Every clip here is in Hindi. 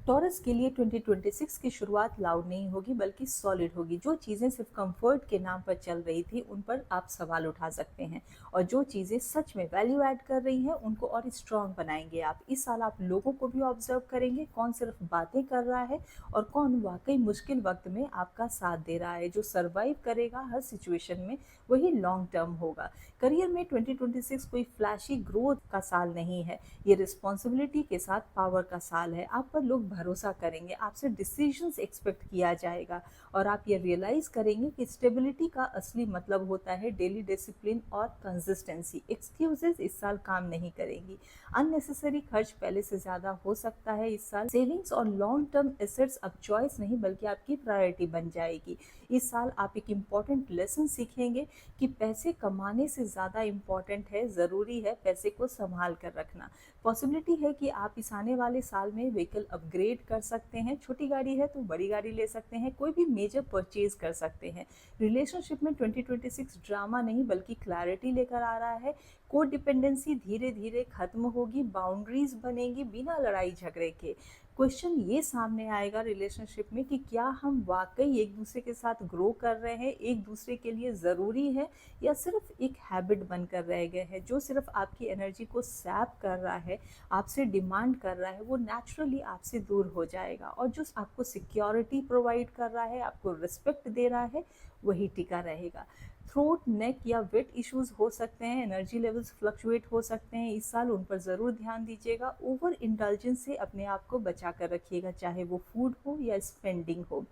टॉरस के लिए 2026 की शुरुआत लाउड नहीं होगी बल्कि सॉलिड होगी। जो चीज़ें सिर्फ कंफर्ट के नाम पर चल रही थी उन पर आप सवाल उठा सकते हैं, और जो चीज़ें सच में वैल्यू ऐड कर रही हैं उनको और स्ट्रॉन्ग बनाएंगे आप। इस साल आप लोगों को भी ऑब्जर्व करेंगे, कौन सिर्फ बातें कर रहा है और कौन वाकई मुश्किल वक्त में आपका साथ दे रहा है। जो सर्वाइव करेगा हर सिचुएशन में वही लॉन्ग टर्म होगा। करियर में 2026 कोई फ्लैशी ग्रोथ का साल नहीं है, ये रिस्पॉन्सिबिलिटी के साथ पावर का साल है। आप पर लोग भरोसा करेंगे, आपसे डिसीजंस एक्सपेक्ट किया जाएगा, और आप ये रियलाइज करेंगे कि स्टेबिलिटी का असली मतलब होता है डेली डिसिप्लिन और कंसिस्टेंसी। एक्सक्यूजेस इस साल काम नहीं करेंगी। अननेसेसरी खर्च पहले से ज़्यादा हो सकता है इस साल। सेविंग्स और लॉन्ग टर्म एसेट्स अब चॉइस नहीं बल्कि आपकी प्रायोरिटी बन जाएगी। इस साल आप एक इम्पॉर्टेंट लेसन सीखेंगे कि पैसे कमाने से ज़्यादा इम्पॉर्टेंट है, ज़रूरी है पैसे को संभाल कर रखना। पॉसिबिलिटी है कि आप इस आने वाले साल में व्हीकल अपग्रेड कर सकते हैं, छोटी गाड़ी है तो बड़ी गाड़ी ले सकते हैं, कोई भी मेजर परचेज कर सकते हैं। रिलेशनशिप में 2026 ड्रामा नहीं बल्कि क्लैरिटी लेकर आ रहा है। को डिपेंडेंसी धीरे धीरे खत्म होगी, बाउंड्रीज बनेंगी बिना लड़ाई झगड़े के। क्वेश्चन ये सामने आएगा रिलेशनशिप में कि क्या हम वाकई एक दूसरे के साथ ग्रो कर रहे हैं, एक दूसरे के लिए ज़रूरी है, या सिर्फ एक हैबिट बनकर रह गए हैं। जो सिर्फ आपकी एनर्जी को सैप कर रहा है, आपसे डिमांड कर रहा है, वो नेचुरली आपसे दूर हो जाएगा, और जो आपको सिक्योरिटी प्रोवाइड कर रहा है, आपको रिस्पेक्ट दे रहा है, वही टिका रहेगा। थ्रोट, नेक या वेट इश्यूज हो सकते हैं, एनर्जी लेवल्स फ्लक्चुएट हो सकते हैं इस साल, उन पर ज़रूर ध्यान दीजिएगा। ओवर इंडल्जेंस से अपने आप को बचा कर रखिएगा, चाहे वो फूड हो या स्पेंडिंग हो।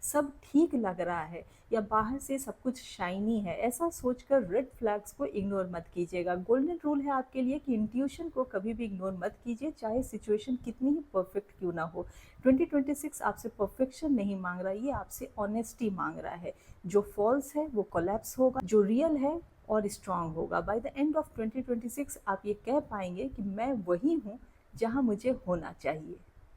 सब ठीक लग रहा है या बाहर से सब कुछ शाइनी है, ऐसा सोचकर रेड फ्लैग्स को इग्नोर मत कीजिएगा। गोल्डन रूल है आपके लिए कि इंट्यूशन को कभी भी इग्नोर मत कीजिए, चाहे सिचुएशन कितनी ही परफेक्ट क्यों ना हो। 2026 आपसे परफेक्शन नहीं मांग रहा, ये आपसे ऑनेस्टी मांग रहा है। जो फॉल्स है वो कोलैप्स होगा, जो रियल है और स्ट्रांग होगा। बाय द एंड ऑफ 2026 आप ये कह पाएंगे कि मैं वही हूँ जहाँ मुझे होना चाहिए।